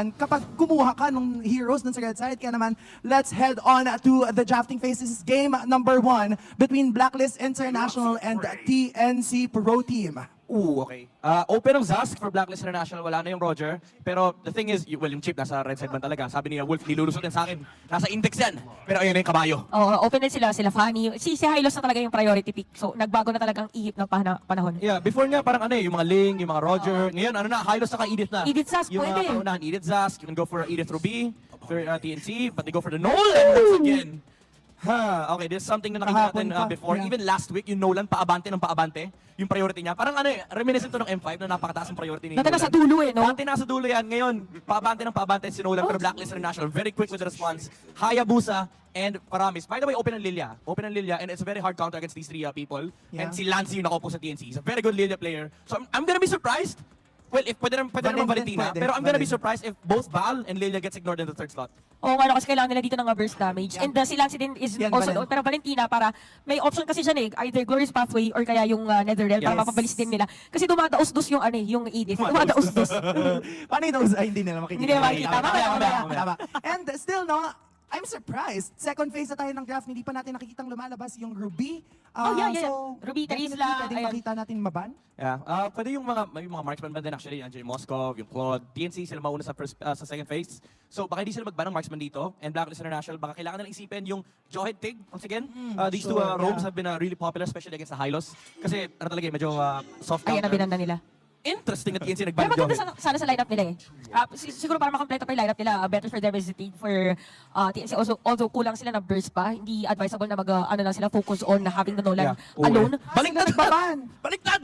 naman kapag kumuha ka ng heroes dun sa red side. Kaya naman, let's head on to the drafting phase. This is game number 1 between Blacklist International and TNC Pro Team. Ooh, okay. Open ang Zask for Blacklist International, wala na yung Roger. Pero the thing is, well, yung chip nasa red side man talaga. Sabi ni Wolf, nilulusot yan sa akin. Nasa index yan. Pero ayun na yung kabayo. Oo, open din sila Fanny. Si Hylos na talaga yung priority pick. So, nagbago na talagang ihip ng panahon. Yeah, before nga parang ano yung mga Ling, yung mga Roger. Ngayon, ano na, Hylos saka Edith na. Edith Zask, yung pwede. Paunahan, Edith Zask. You can go for Edith Ruby, for TNC, but they go for the Nolan once again. Okay, this is something na nakita natin before. Yeah. Even last week, yung Nolan, paabante ng paabante. Yung priority niya. Parang ano reminiscent to ng M5 na napakataas ang priority ni Dati Nolan. nasa dulo no? Dati nasa dulo yan. Ngayon, paabante ng paabante si Nolan pero Blacklist International. Very quick with the response. Hayabusa and Paramis. By the way, open ang Lilia. Open ang Lilia and it's a very hard counter against these three people. Yeah. And si Lancy yung nakaupo sa TNC. He's a very good Lilia player. So I'm gonna be surprised. Well, if pwede naman Valentina. pwede. Pero I'm gonna be surprised if both Val and Lilia gets ignored in the third slot. Oo nga, kasi kailangan nila dito ng burst damage. Yeah. And si Lancy din is Yan, also Valen. doon. Pero Valentina, para may option kasi siya either Glorious Pathway or kaya yung Netherrealm para Yes. mapabalis din nila. Kasi dumadaos-dos yung yung Edith. Dumadaos-dos. Paano yung ay, hindi nila makikita. Hindi nila makikita. Mamaya. Tama. And still, no, I'm surprised. Second phase na tayo ng draft, hindi pa natin nakikitang lumalabas yung Ruby. Yeah. So, Ruby, definitely Terisla, pwedeng ayan. makita natin maban. Yeah, pwede yung may mga marksman ba din actually, Angel Moskov, yung Claude, TNC sila mauna sa sa second phase. So baka hindi sila magban ng marksman dito, and Blacklist International, baka kailangan nilang isipin yung Jawhead Tig once again. These two roams have been really popular, especially against the Hylos. Kasi ano talaga medyo soft Ayan na counter. binanda nila. Interesting na TNC Pero nagban ng maganda Jawhead. sana sa lineup nila siguro para makompleto pa yung lineup nila, better for them is the team for TNC. Also kulang sila ng burst pa. Hindi advisable na lang sila focus on having the Nolan alone. Baliktad! Baban! Baliktad!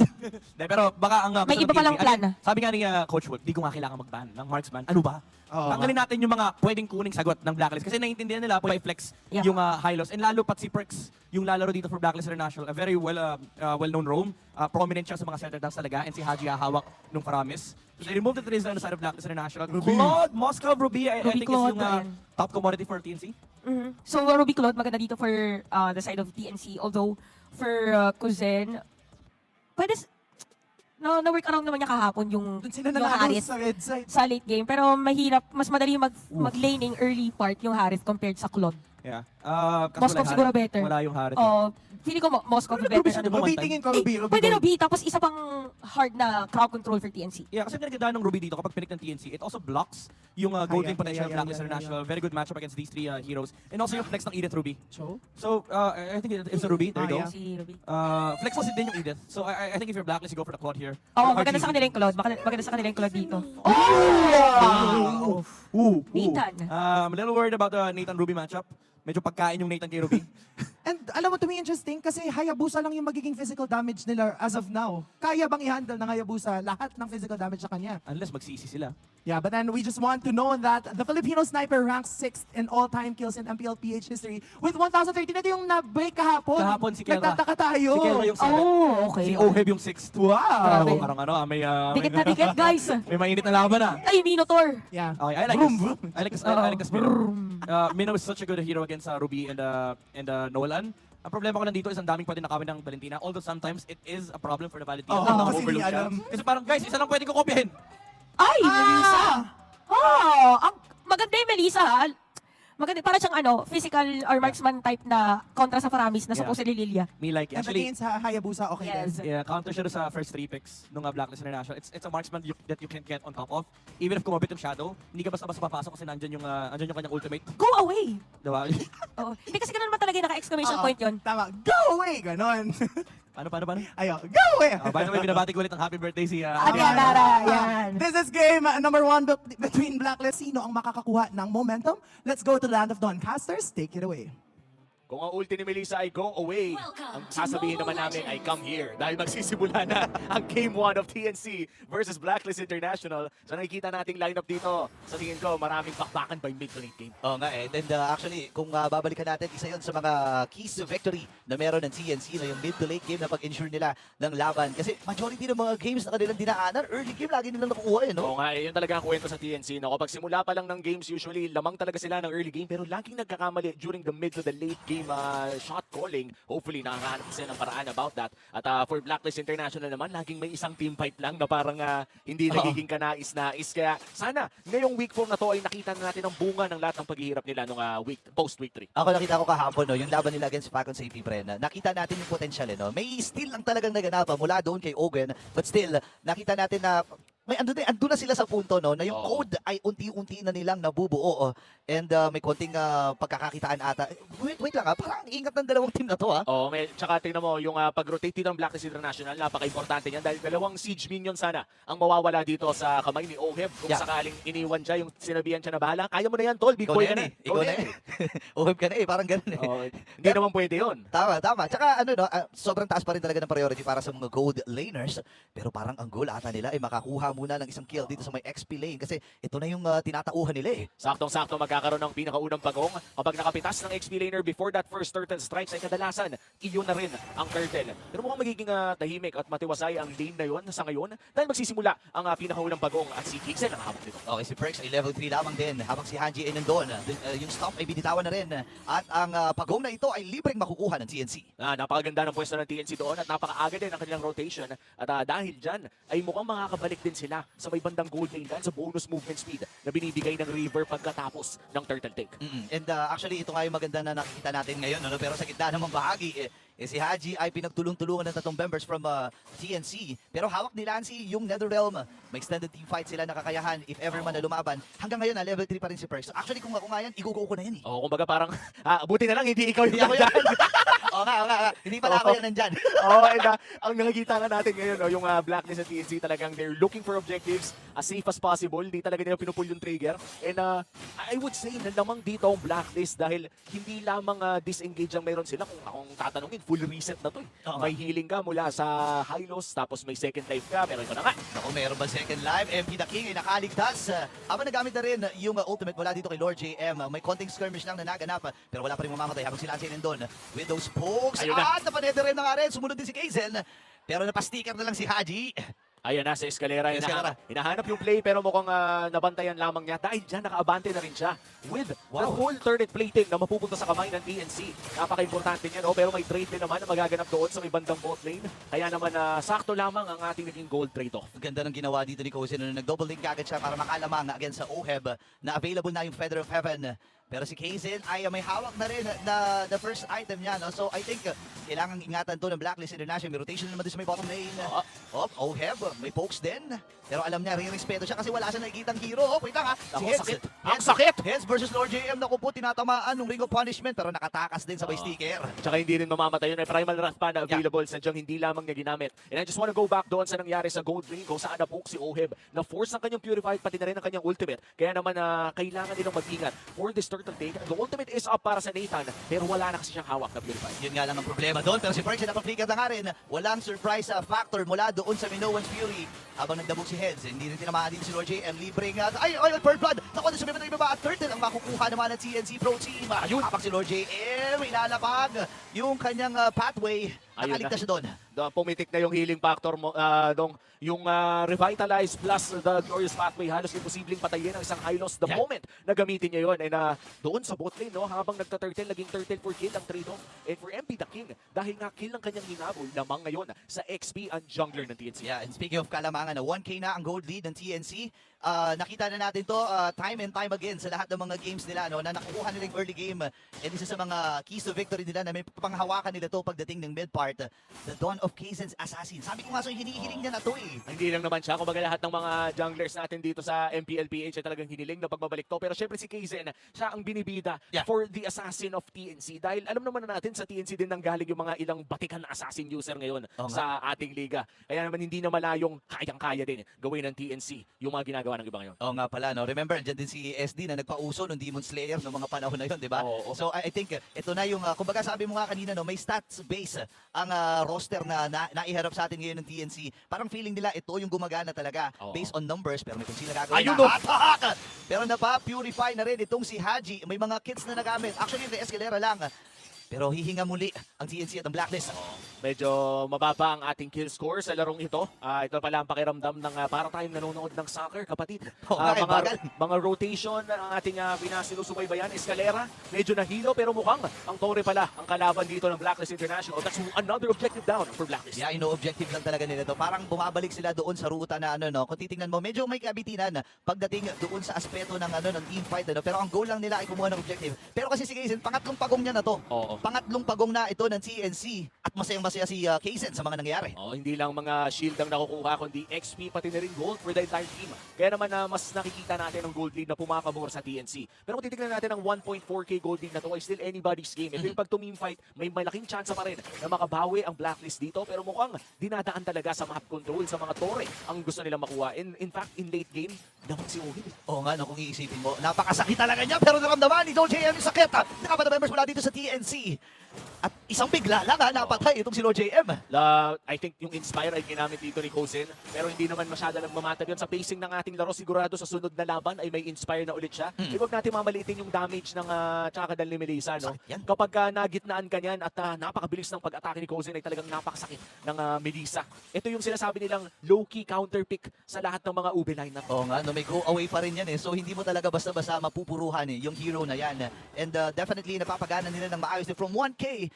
De, pero baka ang May gusto iba ng palang TNC, plan. Sabi nga ni Coach Wolf, di ko nga kailangan magban ng marksman. Ano ba? Oo. Tanggalin natin yung mga pwedeng kuning sagot ng Blacklist. Kasi naiintindihan nila po i-flex Yeah. yung Hylos. And lalo pat si Perks, yung lalaro dito for Blacklist International. A very well-known roam. Prominent siya sa mga center dance talaga. And si Haji hahawak nung Paramis. So they removed the Terisla on the side of Blacklist International. Claude, Moscow, Ruby, I think Claude, is yung ayan. top commodity for TNC. So Ruby Claude maganda dito for the side of TNC. Although for Kuzen, pwede na-work around naman niya kahapon yung Doon sila yung nanalo Harith sa red side. sa late game. Pero mahirap, mas madali mag-laning early part yung Harith compared sa Claude. Yeah. Moskov siguro better. Wala yung Harit. Feeling ko Moskov Ruby better. siya, ano. di ba? Ruby, tingin ko Ruby. Pwede Ruby, tapos isa pang hard na crowd control for TNC. Yeah, kasi pinagandaan ng Ruby dito kapag pinik ng TNC, it also blocks yung gold lane potential of Blacklist International. Very good matchup against these three heroes. And also yung flex ng Edith Ruby. So, I think it's a Ruby. There you go. Yeah. Si Ruby. Flex kasi din yung Edith. So, I think if you're Blacklist, you go for the Claude here. Oo, Or maganda RGB. sa kanila yung Claude. Maganda sa kanila yung Claude dito. Ooh. Nathan. I'm a little worried about the Nathan Ruby matchup. Medyo pagkain yung Nathan kay Ruby. And alam mo, to me interesting kasi Hayabusa lang yung magiging physical damage nila as of now. Kaya bang i-handle ng Hayabusa lahat ng physical damage sa kanya? Unless magsisi sila. Yeah, but then we just want to know that the Filipino sniper ranks 6th in all-time kills in MPLPH history with 1,013. Ito yung na-break kahapon. Kahapon si Kelra. Nagtataka tayo. Si Kelra yung 7. Okay. Si Oheb yung 6th. Grabe. Parang ano, may... Dikit na dikit, guys. May mainit na laban ah. Ay, Minotaur. Yeah. Okay, I like Vroom, this. vroom. I like this Mino. Mino is such a good hero against Ruby and Nolan. Ang problema ko nandito is ang daming pwede nakawin ng Valentina. Although sometimes it is a problem for the Valentina. Oo, na kasi overload hindi siya. alam. Kasi parang, guys, isa lang pwede ko kopyahin. Ay, Melissa. Ang maganda yung Melissa, ha? Maganda, para siyang physical or marksman type na kontra sa Paramis na Yeah. supposedly Lilia. Me like, And actually, against Hayabusa, okay Yes. din. yeah, counter siya doon sa first 3 picks nung Blacklist International. It's a marksman that you can get on top of. Even if kumabit yung shadow, hindi ka basta-basta papasok kasi nandyan yung kanyang ultimate. Go away! Diba? Oo. Hindi kasi ganun naman talaga yung naka-exclamation point yun. Tama. Go away! Ganon. Paano? Ayo, go away! By the way, binabati ko ulit ang happy birthday si... Adiadara, yan. This is game number 1 between Blacklist. Sino ang makakakuha ng momentum? Let's go to the land of Dawncasters. Take it away. Kung ang ulti ni Melissa ay go away, ang sasabihin naman namin ay come here. Dahil magsisimula na ang Game 1 of TNC versus Blacklist International. So nakikita nating lineup dito. Sa tingin ko, maraming bakbakan by mid to late game. Oo nga eh. And actually, kung babalikan natin, isa yun sa mga keys to victory na meron ng TNC, no, yung mid to late game na pag-ensure nila ng laban. Kasi majority ng mga games na kanilang dinaanan, early game lagi nilang nakukuha eh, no? Oo nga, yun talaga ang kwento sa TNC. No? Kapag simula pa lang ng games, usually lamang talaga sila ng early game. Pero laging nagkakamali during the mid to the late game. game shot calling. Hopefully, nakakahanap sila ng paraan about that. At for Blacklist International naman, laging may isang team fight lang na parang hindi nagiging kanais-nais. Kaya sana, ngayong week 4 na to ay nakita na natin ang bunga ng lahat ng paghihirap nila nung post-week 3. Ako nakita ko kahapon, no, yung laban nila against Falcons AP, Bren. Nakita natin yung potential, no? May steal lang talagang naganap mula doon kay Owen. But still, nakita natin na may ando na sila sa punto, no, na yung Oo. code ay unti-unti na nilang nabubuo. And may konting pagkakakitaan ata. Wait lang, parang ang ingat ng dalawang team na to, ha? Oo, tsaka tingnan mo, yung pag-rotate dito ng Blacklist International, napaka-importante niyan dahil dalawang siege minion sana ang mawawala dito sa kamay ni Oheb. Kung Yeah. sakaling iniwan siya, yung sinabihan siya na bahala, kaya mo na yan, tol, big Ikaw boy na ka yan na. eh. Ikaw na eh. Uhib ka na eh, parang ganun eh. Oo, hindi naman pwede yun. Tama, tama. Tsaka ano, no, sobrang taas pa rin talaga ng priority para sa mga gold laners. Pero parang ang goal ata nila ay makakuha muna ng isang kill dito sa may XP lane. Kasi ito na yung tinatauhan nila eh. Saktong-sakto magkakaroon ng pinakaunang pagong. Kapag nakapitas ng XP laner before that first turtle strikes ay kadalasan, iyon na rin ang turtle. Pero mukhang magiging tahimik at matiwasay ang lane na yun sa ngayon dahil magsisimula ang pinakaunang pagong at si Kixel ang habang dito. Okay, si Perks ay level 3 lamang din. Habang si Hanji ay nandun. Yung stop ay binitawan na rin. At ang pagong na ito ay libreng makukuha ng TNC. Napakaganda ng pwesto ng TNC doon at napakaaga din ang kanilang rotation. At dahil dyan, ay mukhang makakabalik din sila sa may bandang gold lane dahil sa bonus movement speed na binibigay ng River pagkatapos ng turtle take. And actually, ito nga yung maganda na nakikita natin ngayon. No? Pero sa gitna namang bahagi, si Haji ay pinagtulong-tulungan ng tatlong members from TNC. Pero hawak ni Lancy yung Netherrealm. May extended team fight sila nakakayahan if ever man na lumaban. Hanggang ngayon, level 3 pa rin si Perks. Actually, kung ako nga yan, igugo ko na yan eh. Oo, kumbaga parang, buti na lang hindi ikaw Hindi yung ako yan. nandyan. Oo nga. Hindi pala ako yan nandyan. Oo, and ang nakikita nga natin ngayon, yung Blacklist at TNC talagang they're looking for objectives as safe as possible. Hindi talaga nila pinupull yung trigger. And I would say na lamang dito ang Blacklist dahil hindi lamang disengage ang meron sila. Kung akong tatanungin, full reset na to eh. Oo. May healing ka mula sa high loss, tapos may second life ka, pero ito na nga. Ako, meron ba second life? MP the King ay nakaligtas. Habang nagamit na rin yung ultimate mula dito kay Lord JM. May konting skirmish lang na naganap. Pero wala pa rin mamamatay habang sila ay nandun. With those pokes. Ayun na. At napaneder rin na nga rin. Sumunod din si Kaizen. Pero napasticker na lang si Haji. Ayan na sa eskalera. Eskalera. Hinahanap yung play pero mukhang nabantayan lamang niya. Dahil dyan, nakaabante na rin siya with the Wow. whole turret plating na mapupunta sa kamay ng TNC. Napaka-importante niya, no? Pero may trade din naman na magaganap doon sa may bandang bot lane. Kaya naman sakto lamang ang ating naging gold trade-off. Ang ganda ng ginawa dito ni Cousin na nag-double link agad siya para makalamang against sa Oheb na available na yung Feather of Heaven. Pero si Kaizen ay may hawak na rin na the first item niya. No? So I think kailangan ingatan to ng Blacklist International. May rotation naman din sa may bottom lane. Oheb, may pokes din. Pero alam niya, re-respeto siya kasi wala siya nakikitang hero. Wait lang ha. Ako, sakit. Ang sakit! Heads versus Lord JM. Naku po, tinatamaan ng Ring of Punishment pero nakatakas din sa may sticker. Tsaka hindi rin mamamatay yun. May primal wrath pa na available. Sadyang hindi lamang niya ginamit. And I just wanna go back doon sa nangyari sa gold lane kung saan na-poke si Oheb. Na-force ang kanyang purified pati na rin ang kanyang ultimate. Kaya naman kailangan nilang mag-ingat for this turtle take. The ultimate is up para sa Nathan pero wala na kasi siyang hawak na purified. Yun nga lang ang problema doon. Pero si Perks ay nakaplikar na nga rin. Walang surprise factor mula doon sa Minoan's Fury. Habang nagdabog si Heads, hindi rin tinamaan din si Lord JM. Libreng Bird Blood. Naku, sa bibig na ibaba at Turtle ang makukuha naman ng TNC Pro Team. Ayun, habang si Lord JM, ilalapag yung kanyang pathway. Ayun Nakaligtas siya doon. Pumitik na yung healing factor mo, yung Revitalize plus the Glorious Pathway, halos imposibleng patayin ang isang high loss the Yeah. moment na gamitin niya yun. And doon sa bot lane, no, habang nagta-turtle, naging turtle for kill ang trade-off. And for MP the King, dahil nga kill ang kanyang hinabol, lamang ngayon sa XP ang jungler ng TNC. Yeah, and speaking of kalamangan, 1K na ang gold lead ng TNC. Nakita na natin to time and time again sa lahat ng mga games nila, no, na nakukuha nila yung early game. And isa sa mga keys to victory nila na may panghawakan nila to pagdating ng mid part, the Dawn of Kaizen's Assassin. Sabi ko nga so, hinihiling niya na to eh. Hindi lang naman siya. Kumbaga lahat ng mga junglers natin dito sa MPLPH ay talagang hiniling na pagbabalik to. Pero syempre si Kaizen, siya ang binibida Yeah. for the assassin of TNC. Dahil alam naman na natin sa TNC din nanggaling yung mga ilang batikan na assassin user ngayon Oo nga. sa ating liga. Kaya naman hindi na malayong kayang-kaya din gawin ng TNC yung mga ginagawa ng iba ngayon. Oo nga pala, no? Remember, dyan din si SD na nagpauso ng Demon Slayer noong mga panahon na yun, di ba? Oo. So, I think, ito na yung, kumbaga sabi mo nga kanina, no, may stats base ang roster na naiharap sa atin ngayon ng TNC. Parang feeling nila, ito yung gumagana talaga Oo. based on numbers, pero may kung sila gagawin Ayun, na no! attack! Pero napa-purify na rin itong si Haji. May mga kits na nagamit. Actually, yung Escalera lang. Pero hihinga muli ang TNC at ang Blacklist. Medyo mababa ang ating kill score sa larong ito. Ito pala ang pakiramdam ng para tayong nanonood ng soccer, kapatid. Oo nga, bagal. Mga rotation ang ating pinasinusubaybayan. Escalera, medyo nahilo pero mukhang ang Torre pala ang kalaban dito ng Blacklist International. That's another objective down for Blacklist. Yeah, objective lang talaga nila to. Parang bumabalik sila doon sa ruta na ano, no. Kung titingnan mo, medyo may kabitinan pagdating doon sa aspeto ng ano ng team fight, ano. Pero ang goal lang nila ay kumuha ng objective. Pero kasi si Kaizen, pangatlong pagong niya na to. Oo. Pangatlong pagong na ito ng TNC at masayang-masaya si Kaizen sa mga nangyayari. Hindi lang mga shield ang nakukuha, kundi XP pati na rin gold for the entire team. Kaya naman mas nakikita natin ang gold lead na pumapabor sa TNC. Pero kung titignan natin ang 1.4k gold lead na to ay still anybody's game. Ito yung pag team fight, may malaking chance pa rin na makabawi ang Blacklist dito. Pero mukhang dinadaan talaga sa map control, sa mga torre ang gusto nilang makuha. In fact, in late game, dapat si Ohib. Oo nga, no, kung iisipin mo, napakasakit talaga niya, pero naramdaman ni Lord JM yung sakit. Nakapata members mula dito sa TNC. At isang bigla lang napatay itong si Lord JM. I think yung Inspire ay ginamit dito ni Kozen, pero hindi naman masyado nagmamatag yun. Sa pacing ng ating laro, sigurado sa sunod na laban ay may Inspire na ulit siya. Huwag natin mamalitin yung damage ng Chakadal ni Melissa. No? Sakit yan. Kapag nagitnaan ka niyan at napakabilis ng pag-atake ni Kozen ay talagang napakasakit ng Melissa. Ito yung sinasabi nilang low-key counter pick sa lahat ng mga Ube lineup. Oo nga, no, may go away pa rin yan eh. So hindi mo talaga basta-basta mapupuruhan yung hero na yan. And definitely napapagana nila ng maayos. From 1K,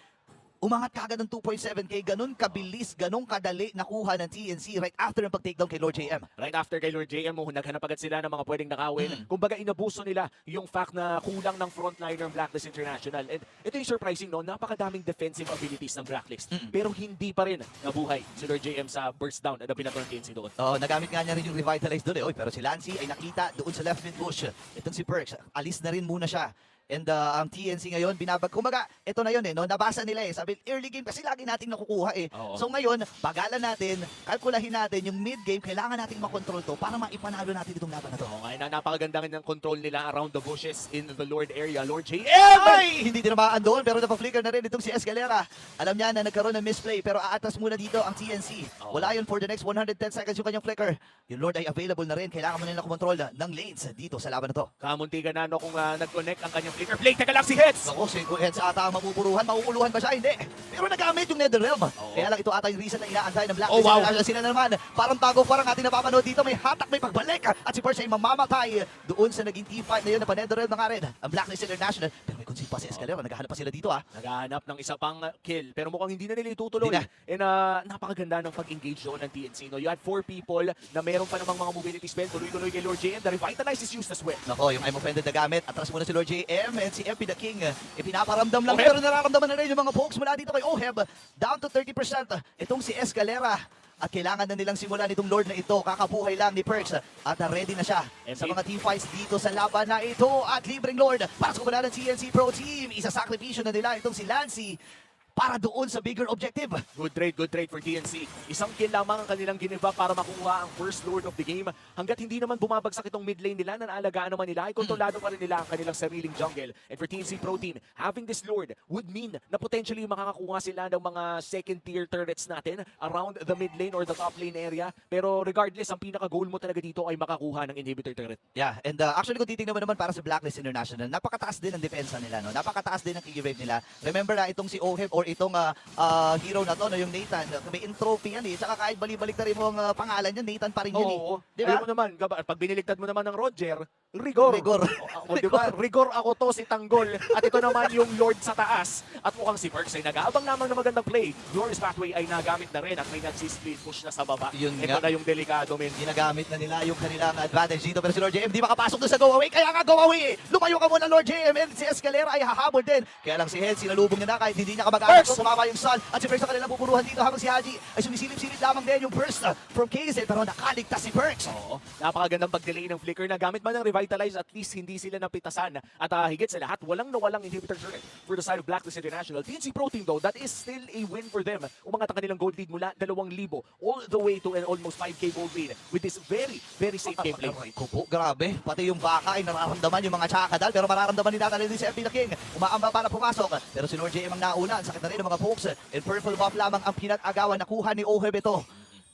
umangat kagad ng 2.7K, ganun kabilis, ganun kadali nakuha ng TNC right after ng pag-takedown kay Lord JM. Right after kay Lord JM, naghanap agad sila ng mga pwedeng nakawin. Kumbaga, inabuso nila yung fact na kulang ng frontliner ng Blacklist International. And ito yung surprising, no? Napakadaming defensive abilities ng Blacklist. Pero hindi pa rin nabuhay si Lord JM sa burst down na binato ng TNC doon. Oo, nagamit nga niya rin yung revitalize doon eh. Oy, pero si Lancy ay nakita doon sa left mid bush. Itong si Perks, alis na rin muna siya. And ang TNC ngayon, kumbaga, ito na yun eh, no? Nabasa nila eh. Sabi, early game kasi lagi nating nakukuha eh. Oo. So ngayon, bagalan natin, kalkulahin natin yung mid game, kailangan nating makontrol to para maipanalo natin itong laban na to. Okay, napakaganda ng control nila around the bushes in the Lord area. Lord JM! Ay! Hindi tinamaan doon, pero napaflicker na rin itong si Escalera. Alam niya na nagkaroon ng misplay, pero aatras muna dito ang TNC. Wala yun for the next 110 seconds yung kanyang flicker. Yung Lord ay available na rin. Kailangan mo nila kumontrol ng lanes dito sa laban na to. Kamuntikan na no, kung nag-connect ang kanyang flicker. Blake, teka lang si Heads! Ako, si Heads ata ang mapupuruhan. Mauuluhan ba siya? Hindi. Pero nagamit yung Netherrealm. Kaya lang ito ata yung reason na inaantay ng Blacklist. Oh, wow. Sila na naman. Parang tago parang ating napapanood dito. May hatak, may pagbalik. At si Percy ay mamamatay doon sa naging team fight na yun na pa-Netherrealm na nga rin. Ang Blacklist International. Pero may concede pa si Escalera. Naghahanap pa sila dito Naghahanap ng isa pang kill, pero mukhang hindi na nila itutuloy. Hindi na. And napakaganda ng pag-engage doon ng TNC. No? You had 4 people na meron pa namang mga mobility spell. Tuloy-tuloy kay Lord JM. The Revitalize is used as well. Nako, yung I'm offended na gamit. Atras muna si Lord JM and si MP the King. Pinaparamdam lang. Oheb. Pero nararamdaman na rin yung mga pokes mula dito kay Oheb. Down to 30%. Itong si Escalera. At kailangan na nilang simulan itong Lord na ito. Kakabuhay lang ni Perks. At ready na siya sa mga team fights dito sa laban na ito. At libreng Lord. Para sa kumula ng TNC Pro Team. Isa-sakripisyo na nila itong si Lancy. Para doon sa bigger objective. Good trade for TNC. Isang kill lamang ang kanilang giniba para makuha ang first Lord of the game. Hanggat hindi naman bumabagsak itong mid lane nila, naalagaan naman nila, ay kontrolado pa rin nila ang kanilang sariling jungle. And for TNC Pro Team, having this Lord would mean na potentially makakakuha sila ng mga second tier turrets natin around the mid lane or the top lane area. Pero regardless, ang pinaka-goal mo talaga dito ay makakuha ng inhibitor turret. Yeah, and actually kung titingnan mo naman para sa Blacklist International, napakataas din ang depensa nila, no? Napakataas din ang kill rate nila. Remember na itong si Oheb or itong hero na to, no, yung Nathan, may entropy yan eh. Tsaka kahit balik-balik na rin mo ang pangalan niya, Nathan pa rin yun Oo. eh. Di ba? Alam mo naman, pag biniligtad mo naman ng Roger, Rigor. Rigor. Diba? Rigor ako to, si Tanggol. At ito naman yung Lord sa taas. At mukhang si Perks ay nag-aabang lamang na magandang play. Glorious Pathway ay nagamit na rin at may nagsisplit push na sa baba. Yun Ito nga. na yung delikado, men. Ginagamit na nila yung kanilang advantage dito. Pero si Lord JM di makapasok doon sa go away. Kaya nga go away eh. Lumayo ka muna Lord JM. And si Escalera ay hahabol din. Kaya lang si Head, sinalubong niya na kahit hindi niya kamag-anak. Burst! Sumama yung Sun. At si Perks na kanilang pupuruhan dito habang si Haji ay sumisilip-silip lamang din yung burst from KZ. Pero nakaligtas si Perks. Oo. Napakagandang pag-delay ng flicker na gamit man ng Revitalize, at least hindi sila napitasan. At higit sa lahat, walang inhibitor turret for the side of Blacklist International. TNC Pro Team though, that is still a win for them. Umangat ang kanilang gold lead mula 2,000 all the way to an almost 5K gold lead with this very, very safe gameplay. Kupo, grabe. Pati yung baka ay nararamdaman yung mga Chakadal. Pero mararamdaman din natin din si FB the King. Umaamba para pumasok. Pero si Lord JM ang nauna. Ang sakit na rin ng mga pokes. And purple buff lamang ang pinag-agawan. Nakuha ni Oheb ito.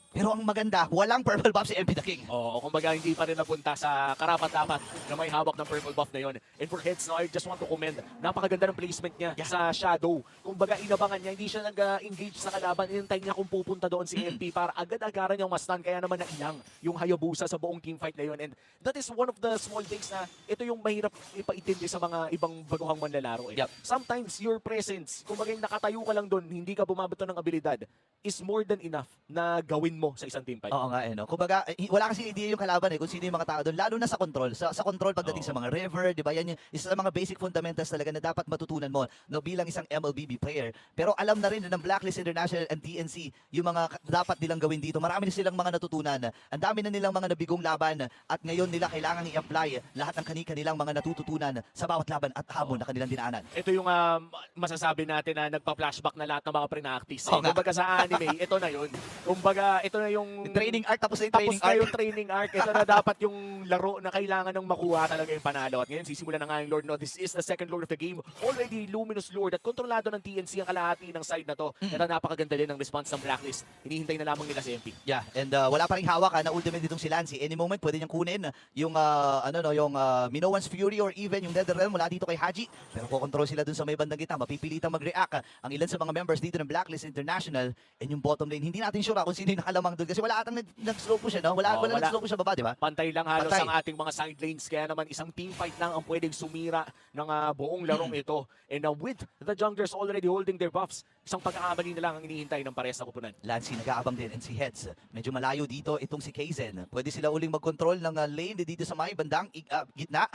Pero ang maganda, walang purple buff si MP the King. Oo, kumbaga hindi pa rin napunta sa karapat-dapat na may hawak ng purple buff na yon. And for Heads, no, I just want to commend. Napakaganda ng placement niya sa Shadow. Kumbaga inabangan niya, hindi siya nag-engage sa kalaban. Inintay niya kung pupunta doon si MP para agad-agaran niyang ma-stun. Kaya naman nailang yung Hayabusa sa buong teamfight na yon. And that is one of the small things na ito yung mahirap ipaintindi sa mga ibang baguhang manlalaro. Yep. Sometimes your presence, kumbaga yung nakatayo ka lang doon, hindi ka bumabato ng abilidad, is more than enough na gawin mo sa isang teamfight. Oo nga no. Kumbaga, wala kasi idea yung kalaban kung sino yung mga tao doon, lalo na sa control. Sa control pagdating sa mga river, 'di ba? Yan yung isa sa mga basic fundamentals talaga na dapat matutunan mo no bilang isang MLBB player. Pero alam na rin ng Blacklist International and TNC yung mga dapat nilang gawin dito. Marami na silang mga natutunan. Ang dami na nilang mga nabigong laban at ngayon nila kailangan i-apply lahat ng kanilang mga natututunan sa bawat laban at hamon na kanilang dinaanan. Ito yung masasabi natin na nagpa-flashback na lahat ng mga pre-practice. Oo nga. Kumbaga sa anime, ito na yun. Kumbaga, ito na yung Training arc tapos na yung tapos training na arc. yung training arc. Ito na dapat yung laro na kailangan ng makuha talaga yung panalo. At ngayon, sisimula na nga yung Lord. No, this is the second Lord of the game. Already Luminous Lord at kontrolado ng TNC ang kalahati ng side na to. Ito napakaganda din ng response ng Blacklist. Hinihintay na lamang nila si MP. Yeah, and wala pa ring hawak na ultimate ditong si Lancy. Any moment pwede niyang kunin yung yung Minoan's Fury or even yung Netherrealm mula dito kay Haji. Pero kokontrol sila dun sa may bandang gitna. Mapipilitang mag-react ang ilan sa mga members dito ng Blacklist International and yung bottom lane. Hindi natin sure kung sino yung nakalamang doon kasi wala atang nag-slow push no? Wala Wala. nag-slow push sa baba, di ba? Pantay lang halos Pantay. ang ating mga side lanes. Kaya naman isang team fight lang ang pwedeng sumira ng buong larong ito. And with the junglers already holding their buffs, isang pagkakamali na lang ang inihintay ng parehas na kupunan. Lancy nag-aabang din and si Heads. Medyo malayo dito itong si Kaizen. Pwede sila uling mag-control ng lane dito sa may bandang gitna.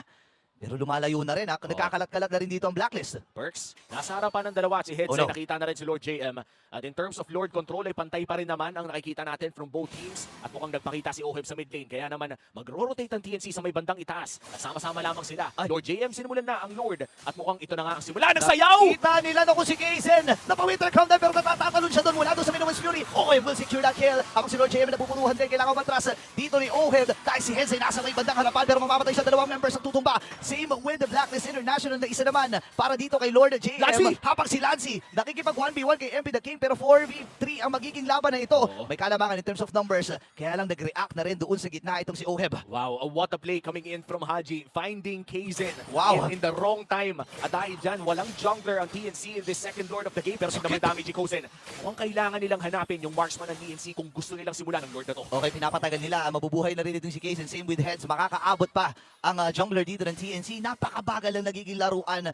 Pero lumalayo na rin Nagkakalat-kalat na rin dito ang Blacklist. Perks, nasa harapan ng dalawa si Heads Oh, no. ay nakita na rin si Lord JM. At in terms of Lord control ay pantay pa rin naman ang nakikita natin from both teams. At mukhang nagpakita si Oheb sa mid lane. Kaya naman magro-rotate ang TNC sa may bandang itaas. At sama-sama lamang sila. Lord JM sinimulan na ang Lord. At mukhang ito na nga ang simula ng sayaw! Kita nila na kung si Kaizen. Napawinter crown na pero natatatalon siya doon mula doon sa Minoan's Fury. Oheb will secure that kill. Habang si Lord JM napupunuhan din. Kailangan matras dito ni Oheb. Dahil si Heads ay nasa may bandang harapan pero mamamatay sa dalawang members ang tutumba. Same with the Blacklist International na isa naman para dito kay Lord JM. Lancy! Habang si Lancy nakikipag 1v1 kay MP the King pero 4v3 ang magiging laban na ito. May kalamangan in terms of numbers. Kaya lang nag-react na rin doon sa gitna itong si Oheb. Wow, what a play coming in from Haji. Finding Kaizen Wow. in the wrong time. At dahil dyan, walang jungler ang TNC in the second Lord of the game. Pero sa naman damage ni Kaizen, mukhang kailangan nilang hanapin yung marksman ng TNC kung gusto nilang simulan ng Lord na to. Okay, pinapatagal nila. Mabubuhay na rin itong si Kaizen. Same with Heads. Makakaabot pa ang jungler dito ng TNC. Napakabagal ang nagiging laruan.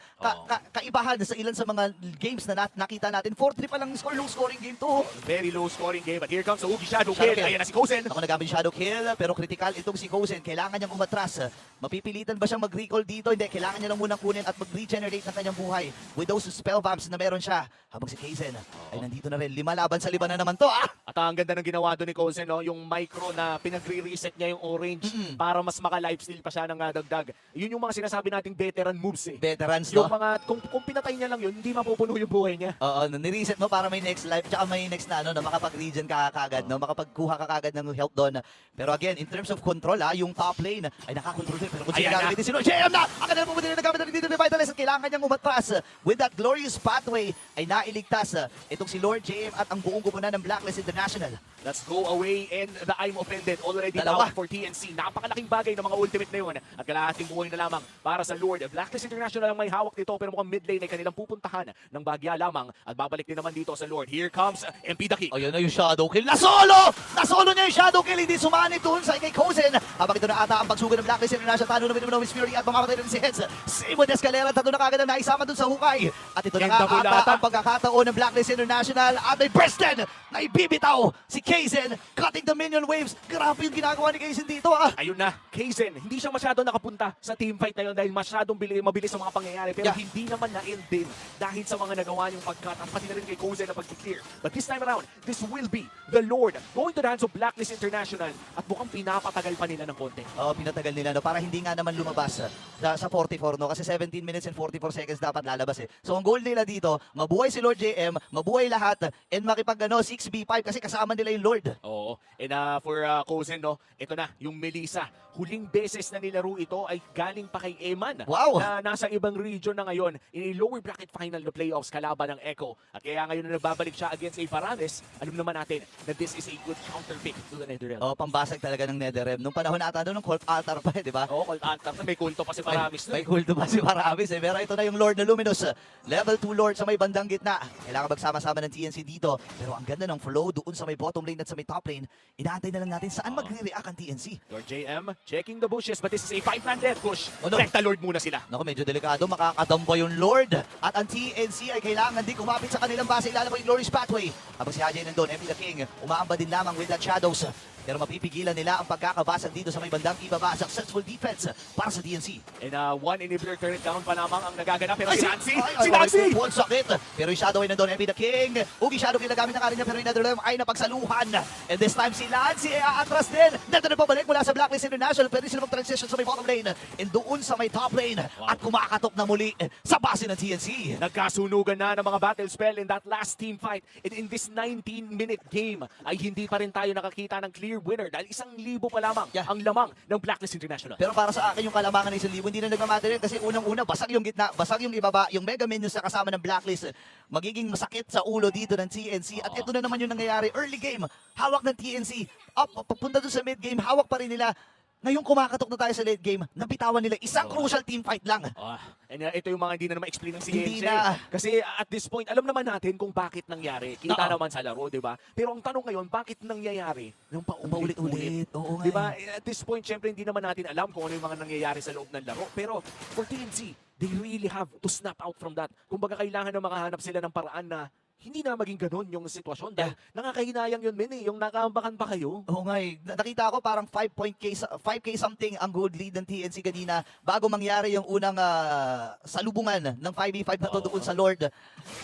Kaibahan sa ilan sa mga games na nakita natin. 4-3 pa lang score. Low scoring game to. Very low scoring game. But here comes the Ugi Shadow Shadow Kill. kill. Ayan na si Kaizen. Ako nagamit shadow kill, pero critical itong si Kaizen. Kailangan niyang umatras. Mapipilitan ba siyang mag-recall dito? Hindi. Kailangan niya lang munang kunin at mag-regenerate ng kanyang buhay with those spell vamps na meron siya. Habang si Kaizen ay nandito na rin. 5 laban sa 5 na naman to. At ang ganda ng ginawa doon ni Kaizen, no? Yung micro na pinagre-reset niya yung orange para mas maka-lifesteal pa siya ng dagdag. Yun yung mga sinasabi nating veteran moves eh. Veterans, no? Yung mga, kung pinatay niya lang yun, hindi mapupuno yung buhay niya. Oo, nireset mo para may next life tsaka may next na na makapag-regen ka kagad, no? Makapagkuha ka kagad ng help doon. Pero again, in terms of control, yung top lane ay nakakontrol din. Pero kung sino Ayan na. gagamitin, sino? JM na! Ang kanila pumunta rin nagamit na rin dito ni Vitalize at kailangan niyang umatras. With that glorious pathway ay nailigtas itong si Lord JM at ang buong kupunan ng Blacklist International. Let's go away and the I'm offended already Dalawa. out for TNC. Napakalaking bagay ng mga ultimate na yun. At kalahating buhay na lamang para sa Lord. Blacklist International ang may hawak nito pero mukhang mid lane ay kanilang pupuntahan ng bagya lamang. At babalik din naman dito sa Lord. Here comes MP the King. Ayun na yung shadow kill. Nasolo! Nasolo niya yung shadow kill. Hindi sumanib doon sa kay Kaizen. Habang ito na ata ang pagsugod ng Blacklist International. Talo naman ng Minoan's Fury at mamamatay rin si Heads. Same with Escalera. Tatlo na kagad ang naisama doon sa hukay. At ito na nga Ganda mula. ata ang pagkakataon ng Blacklist International. At may burst din na ibibitaw si Kaizen. Cutting the minion waves. Grabe yung ginagawa ni Kaizen dito. Ayun na, Kaizen, hindi siya masyado nakapunta sa teamfight na yun dahil masyadong mabilis ang mga pangyayari. Pero Yeah. hindi naman na-end din dahil sa mga nagawa niyong pagkat at pati na rin kay Kaizen na pag-clear. But this time around, this will be the Lord going to the hands of Blacklist International at mukhang pinapatagal pa nila ng konti. Oo, pinatagal nila, no? Para hindi nga naman lumabas sa 44, no? Kasi 17 minutes and 44 seconds dapat lalabas, eh. So, ang goal nila dito, mabuhay si Lord JM, mabuhay lahat, and makipag, 6v5. Kasi kasi kasama nila yung Lord. Oo. And for Cozen, no, ito na, yung Melissa. Huling beses na nilaro ito ay galing pa kay Eman. Wow! Na nasa ibang region na ngayon. In a lower bracket final na playoffs, kalaban ng Echo. At kaya ngayon na nagbabalik siya against a Paranes, alam naman natin na this is a good counter pick to the Netherrealm. Oh, pambasag talaga ng Netherrealm. Nung panahon nata doon, ng Colt Altar pa di ba? Oo, Colt Altar na may kulto pa si Paramis. May kulto pa si Paramis Pero ito na yung Lord na Luminous. Level 2 Lord sa may bandang gitna. Kailangan magsama-sama ng TNC dito. Pero ang ganda ng flow doon sa may bottom lane at sa may top lane. Inaantay na lang natin saan magre-react ang TNC. Lord JM checking the bushes, but this is a 5-man death push. Oh, no. Rekta Lord muna sila. Naku, medyo delikado. Makakadamba yung Lord. At ang TNC ay kailangan din kumapit sa kanilang base. Ilala mo yung Glorious Pathway. Habang si Hajay nandun, MP the King, umaamba din lamang with that shadows. Pero mapipigilan nila ang pagkakabasag dito sa may bandang ibaba. Successful defense para sa TNC. And one inhibitor turret down pa lamang ang nagaganap. Pero si Nancy! Ay, Si Nancy! Full sakit. Pero yung shadow ay nandun, MP the King. Ugi shadow ginagamit na kanya pero yung Netherrealm ay napagsaluhan. And this time si Nancy ay aatras din. Dito na pabalik mula sa Blacklist International. Pwede sila mag-transition sa may bottom lane. And doon sa may top lane. At kumakatok na muli sa base ng TNC. Nagkasunugan na ng mga battle spell in that last team fight. And in this 19-minute game ay hindi pa rin tayo nakakita ng clear winner dahil 1,000 pa lamang ang lamang ng Blacklist International. Pero para sa akin yung kalamangan ng 1,000 hindi na nagmamatter yun kasi unang-una basag yung gitna, basag yung ibaba, yung Mega Minions na kasama ng Blacklist magiging masakit sa ulo dito ng TNC at ito na naman yung nangyayari. Early game, hawak ng TNC, up, papunta dun sa mid game, hawak pa rin nila. Ngayong kumakatok na tayo sa late game, nabitawan nila isang crucial team fight lang. And ito yung mga hindi na ma-explain ng Hindi CNC. na. Kasi at this point, alam naman natin kung bakit nangyari. Kita Oo. naman sa laro, di ba? Pero ang tanong ngayon, bakit nangyayari ng paulit-ulit? Oo nga. Di ba? At this point, syempre, hindi naman natin alam kung ano yung mga nangyayari sa loob ng laro. Pero for TNC, they really have to snap out from that. Kumbaga, kailangan na makahanap sila ng paraan na hindi na maging ganun yung sitwasyon. Dahil nakakahinayang yun, Min, yung nakaambakan pa kayo. Oo nga nakita ko parang 5K something ang gold lead ng TNC kanina bago mangyari yung unang salubungan ng 5v5 na to doon sa Lord.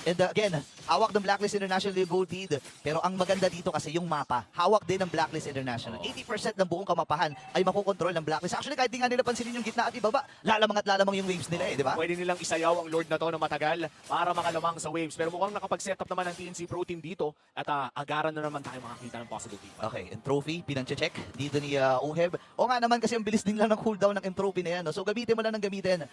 And again, hawak ng Blacklist International yung gold lead. Pero ang maganda dito kasi yung mapa, hawak din ng Blacklist International. 80% ng buong kamapahan ay makokontrol ng Blacklist. Actually, kahit di nga nila pansinin yung gitna at ibaba, lalamang at lalamang yung waves nila di ba? Pwede nilang isayaw ang Lord na to na matagal para makalamang sa waves. Pero mukhang nakapag-set up naman ang TNC Pro Team dito at agaran na naman tayo makakita ng possibility. Okay, and trophy, pinang-check dito ni Oheb. O nga naman kasi ang bilis din lang ng cooldown ng trophy na yan. No? So gamitin mo lang ng gamitin.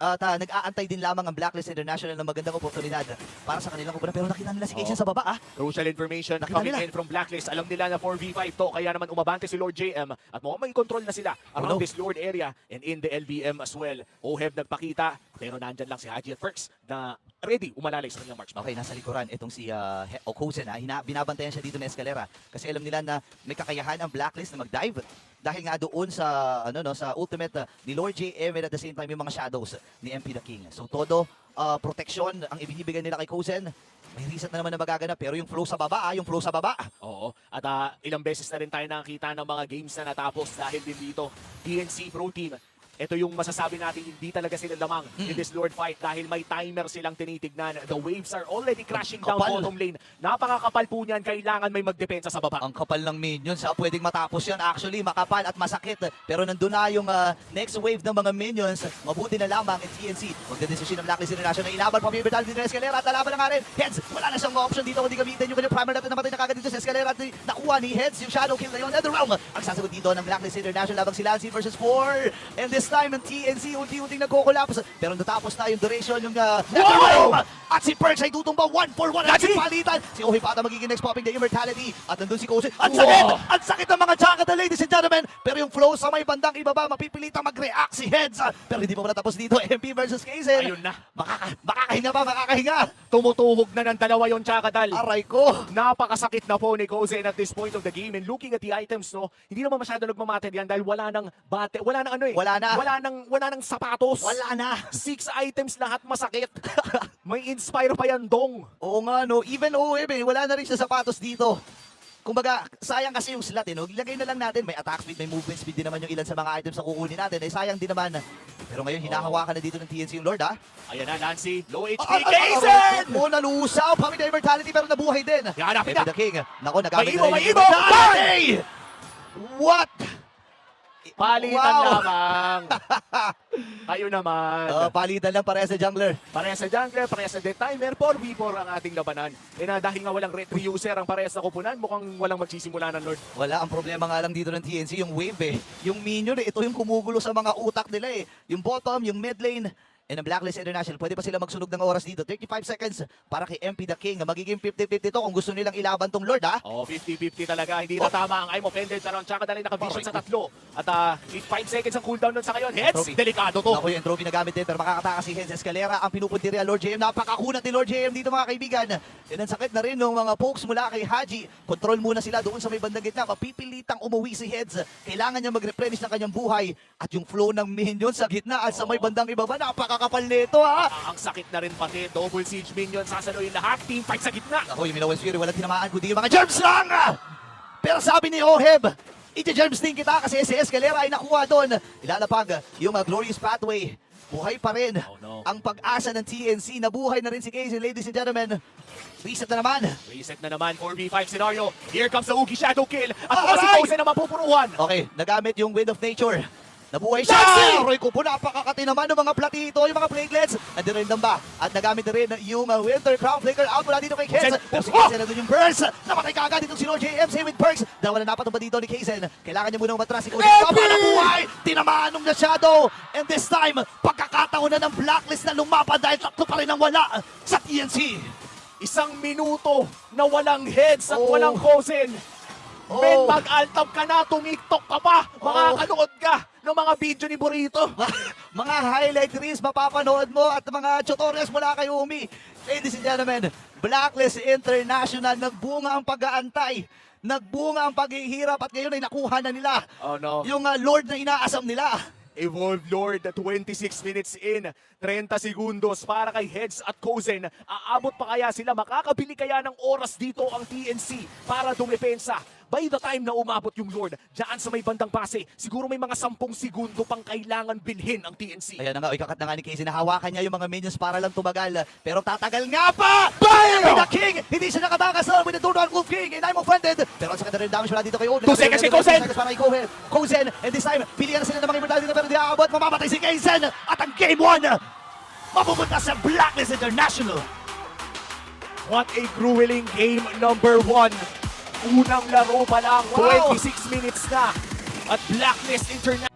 At nag-aantay din lamang ang Blacklist International ng magandang oportunidad para sa kanilang kupunan. Pero nakita nila si Cation sa baba Crucial information Nakita coming nila. in from Blacklist. Alam nila na 4v5 to, kaya naman umabante si Lord JM at mukhang may control na sila around no. this Lord area and in the LBM as well. Oheb nagpakita, pero nandyan lang si Haji at Perks na ready umalalay sa kanyang marksman. Okay, nasa likuran itong si Okozen. Binabantayan siya dito ng Escalera. Kasi alam nila na may kakayahan ang Blacklist na mag-dive. Dahil nga doon sa sa ultimate ni Lord JM and at the same time yung mga shadows ni MP the King. So todo protection ang ibinibigay nila kay Kozen. May reset na naman na magaganap pero yung flow sa baba, yung flow sa baba. Oo. At ilang beses na rin tayo nakakita ng mga games na natapos dahil din dito. TNC Pro Team. Ito yung masasabi natin, hindi talaga sila lamang in this Lord fight dahil may timer silang tinitignan. The waves are already crashing down Kapal. bottom lane. Napakakapal po niyan, kailangan may magdepensa sa baba. Ang kapal ng minions, pwedeng matapos yan. Actually, makapal at masakit. Pero nandun na yung next wave ng mga minions. Mabuti na lamang in TNC. Magdedesisyon ng Blacklist International na ilaban pa yung Vital din ng Escalera at lalaban na nga rin. Heads, wala na siyang option dito kundi gamitin yung kanyang primer natin namatay na kagad dito sa Escalera at nakuha ni Heads yung shadow kill na yun. Netherrealm ang sasagot dito ng Blacklist International labang si Lancy versus 4. And this time, ang TNC unti-unting nagko-collapse. Pero natapos na yung duration yung Netherrealm. At si Perks ay tutumba 1-for-1 at si palitan. Si Ohi Pata magiging next popping the immortality. At nandun si Kozen. Ang sakit! Ang sakit ng mga Jakata, ladies and gentlemen. Pero yung flow sa may bandang ibaba, mapipilitang mag-react si Heads. Pero hindi pa wala tapos dito. MP versus Kazen. Ayun na. Makakahinga ba? Makakahinga. Tumutuhog na ng dalawa yung Chakadal. Aray ko. Napakasakit na po ni Kozen at this point of the game and looking at the items, no, hindi naman masyado nagmamatter yan dahil wala nang bate, wala nang ano eh. Wala na. Wala nang sapatos. Wala na. 6 items lahat masakit. May inspire pa yan, Dong. Oo nga, no. Even OM, wala na rin siya sapatos dito. Kumbaga, sayang kasi yung slot, no? Ilagay na lang natin, may attack speed, may movement speed din naman yung ilan sa mga items na kukunin natin. Sayang din naman. Pero ngayon, hinahawakan na dito ng TNC yung Lord, Ayan na, Nancy. Low HP. Kazen! Mo nalusaw, pamit na immortality, pero nabuhay din. Hanapin Maybe na. the King. Nako, nagamit May ibo, na may rin yung ibo! immortality! What? Palitan Wow. lamang. Kayo naman. Palitan lang parehas sa jungler. Parehas sa jungler, parehas sa death timer, 4v4 ang ating labanan. Dahil nga walang retro user ang parehas na kupunan, mukhang walang magsisimula ng Lord. Wala, ang problema nga lang dito ng TNC, yung wave Yung minion ito yung kumugulo sa mga utak nila Yung bottom, yung mid lane, and ang Blacklist International, pwede pa sila magsunog ng oras dito. 35 seconds para kay MP the King. Magiging 50-50 to kung gusto nilang ilaban tong Lord, ha? Oh, 50-50 talaga. Hindi na tama ang I'm offended. Pero tsaka dahil naka-vision sa tatlo. At 5 seconds ang cooldown nun sa ngayon. Heads, Trophy. delikado to. Ako yung trophy na gamit din, pero makakataka si Hens Escalera. Ang pinupuntirya Lord JM. Napakakunat ni Lord JM dito mga kaibigan. And ang sakit na rin ng mga pokes mula kay Haji. Control muna sila doon sa may bandang gitna. Mapipilitang umuwi si Heads. Kailangan niya mag-replenish ng kanyang buhay. At yung flow ng minion sa gitna at sa may bandang ibaba, napakakapal nito, ha? Ang sakit na rin pati. Double siege minion. Sasaluhin lahat. Team fight sa gitna. Ako yung Minowens Fury, walang tinamaan kundi yung mga germs lang! Pero sabi ni Oheb, iti-germs din kita kasi si Escalera ay nakuha doon. Ilalapag yung Glorious Pathway. Buhay pa rin Oh, no. ang pag-asa ng TNC. Nabuhay na rin si Casey, ladies and gentlemen. Reset na naman. Reset na naman. 4v5 scenario. Here comes the Ugi Shadow Kill. At Ah, si aray! Kozen na mapupuruan. Okay, nagamit yung Wind of Nature. Nabuhay siya! Taxi! Roy Kupo, napakakati naman ng mga platito, yung mga platelets. Andiyan rin damba. At nagamit na rin yung Winter Crown Flicker out mula dito kay Kez. Pero si Kez, nandun yung burst. Namatay ka agad itong si Lord JM, same with perks. Dalawa na napatumba dito ni Kazen. Kailangan niya munang matras si Cody. Para buhay! Tinamaan ng na Shadow. And this time, pagkakataon na ng Blacklist na lumapad dahil tatlo pa rin ang wala sa TNC. 1 minuto na walang heads at Oh. walang Kozen. Oh. Men, mag-altab ka na, tumiktok ka pa, Oh. makakanood ka ng mga video ni Burrito. Mga highlight reels mapapanood mo at mga tutorials mula kay Umi. Ladies and gentlemen, Blacklist International, nagbunga ang pag-aantay. Nagbunga ang paghihirap at ngayon ay nakuha na nila Oh no. yung Lord na inaasam nila. Evolve Lord, 26 minutes in, 30 segundos para kay Heads at Kozen. Aabot pa kaya sila? Makakabili kaya ng oras dito ang TNC para dumepensa? By the time na umabot yung Lord, dyan sa may bandang base, siguro may mga 10 segundo pang kailangan bilhin ang TNC. Ayan na nga, ikakat na nga ni Casey, nahawakan niya yung mga minions para lang tumagal. Pero tatagal nga pa! Bam! With the King! Hindi siya nakatakas with the Donald Wolf King and I'm offended. Pero ang sakit na rin damage mula dito kay Oden. 2 seconds kay Kozen! 2 seconds para kay Kozen. And this time, pilihan na sila ng mga immortality dito pero di aabot. Mamamatay si Kazen! At ang Game 1, mapupunta sa Blacklist International. What a grueling game number 1. Unang laro pa lang, Wow! 26 minutes na. At Blacklist International.